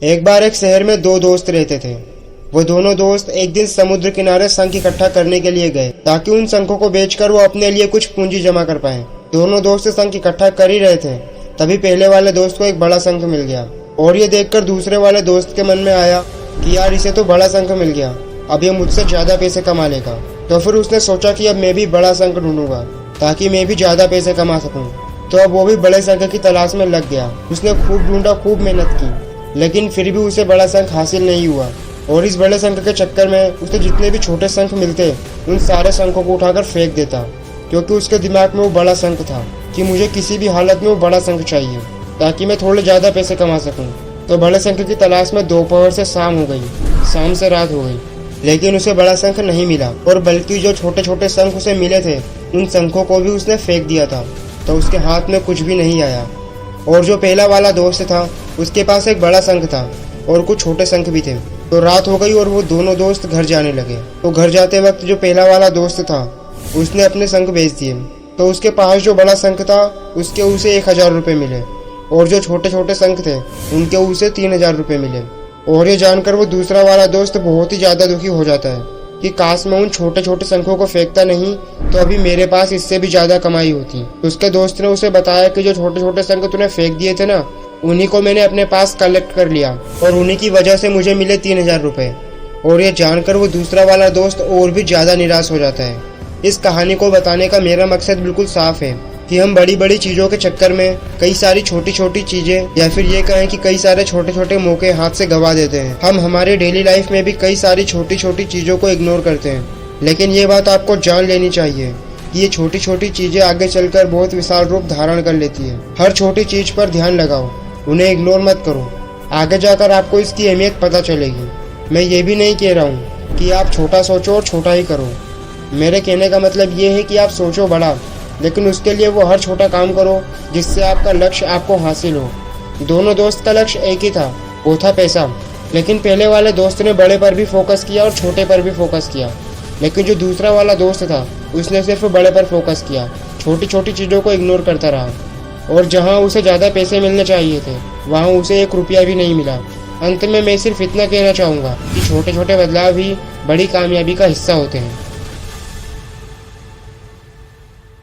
एक बार एक शहर में दो दोस्त रहते थे। वो दोनों दोस्त एक दिन समुद्र किनारे शंख इकट्ठा करने के लिए गए ताकि उन शंखों को बेचकर वो अपने लिए कुछ पूंजी जमा कर पाए। दोनों दोस्त शंख इकट्ठा कर ही रहे थे, तभी पहले वाले दोस्त को एक बड़ा शंख मिल गया और ये देखकर दूसरे वाले दोस्त के मन में आया कि यार इसे तो बड़ा शंख मिल गया, अब ये मुझसे ज्यादा पैसे कमा लेगा। तो फिर उसने सोचा कि अब मैं भी बड़ा शंख ढूंढूंगा ताकि मैं भी ज्यादा पैसे कमा सकूं। तो अब वो भी बड़े शंख की तलाश में लग गया। उसने खूब ढूंढा, खूब मेहनत की, लेकिन फिर भी उसे बड़ा शंख हासिल नहीं हुआ। और इस बड़े शंख के चक्कर में उसे जितने भी छोटे शंख मिलते उन सारे शंखों को उठाकर फेंक देता, क्योंकि उसके दिमाग में वो बड़ा शंख था कि मुझे किसी भी हालत में वो बड़ा शंख चाहिए ताकि मैं थोड़े ज्यादा पैसे कमा सकूं। तो बड़े शंख की तलाश में दोपहर से शाम हो गई, शाम से रात हो गई, लेकिन उसे बड़ा शंख नहीं मिला। और बल्कि जो छोटे छोटे शंख उसे मिले थे उन शंखों को भी उसने फेंक दिया था, तो उसके हाथ में कुछ भी नहीं आया। और जो पहला वाला दोस्त था उसके पास एक बड़ा शंख था और कुछ छोटे शंख भी थे। तो रात हो गई और वो दोनों दोस्त घर जाने लगे। तो घर जाते वक्त जो पहला वाला दोस्त था उसने अपने शंख बेच दिए। तो उसके पास जो बड़ा शंख था उसके उसे 1000 रुपये मिले और जो छोटे छोटे शंख थे उनके उसे 3000 रुपये मिले। और ये जानकर वो दूसरा वाला दोस्त बहुत ही ज्यादा दुखी हो जाता है कि काश मैं उन छोटे छोटे शंखों को फेंकता नहीं तो अभी मेरे पास इससे भी ज्यादा कमाई होती। उसके दोस्त ने उसे बताया कि जो छोटे छोटे शंख तूने फेंक दिए थे ना, उन्हीं को मैंने अपने पास कलेक्ट कर लिया और उन्हीं की वजह से मुझे मिले 3000 रुपये। और ये जानकर वो दूसरा वाला दोस्त और भी ज्यादा निराश हो जाता है। इस कहानी को बताने का मेरा मकसद बिल्कुल साफ है कि हम बड़ी बड़ी चीजों के चक्कर में कई सारी छोटी छोटी चीजें या फिर ये कहें कि कई सारे छोटे छोटे मौके हाथ से गवा देते हैं। हम हमारे डेली लाइफ में भी कई सारी छोटी छोटी चीजों को इग्नोर करते हैं, लेकिन ये बात आपको जान लेनी चाहिए कि ये छोटी छोटी चीजें आगे चलकर बहुत विशाल रूप धारण कर लेती है। हर छोटी चीज पर ध्यान लगाओ, उन्हें इग्नोर मत करो, आगे जाकर आपको इसकी अहमियत पता चलेगी। मैं ये भी नहीं कह रहा हूँ कि आप छोटा सोचो और छोटा ही करो। मेरे कहने का मतलब ये है कि आप सोचो बड़ा, लेकिन उसके लिए वो हर छोटा काम करो जिससे आपका लक्ष्य आपको हासिल हो। दोनों दोस्त का लक्ष्य एक ही था, वो था पैसा। लेकिन पहले वाले दोस्त ने बड़े पर भी फोकस किया और छोटे पर भी फोकस किया, लेकिन जो दूसरा वाला दोस्त था उसने सिर्फ बड़े पर फोकस किया, छोटी छोटी चीज़ों को इग्नोर करता रहा। और जहाँ उसे ज़्यादा पैसे मिलने चाहिए थे वहाँ उसे 1 रुपया भी नहीं मिला। अंत में मैं सिर्फ इतना कहना चाहूँगा कि छोटे छोटे बदलाव ही बड़ी कामयाबी का हिस्सा होते हैं।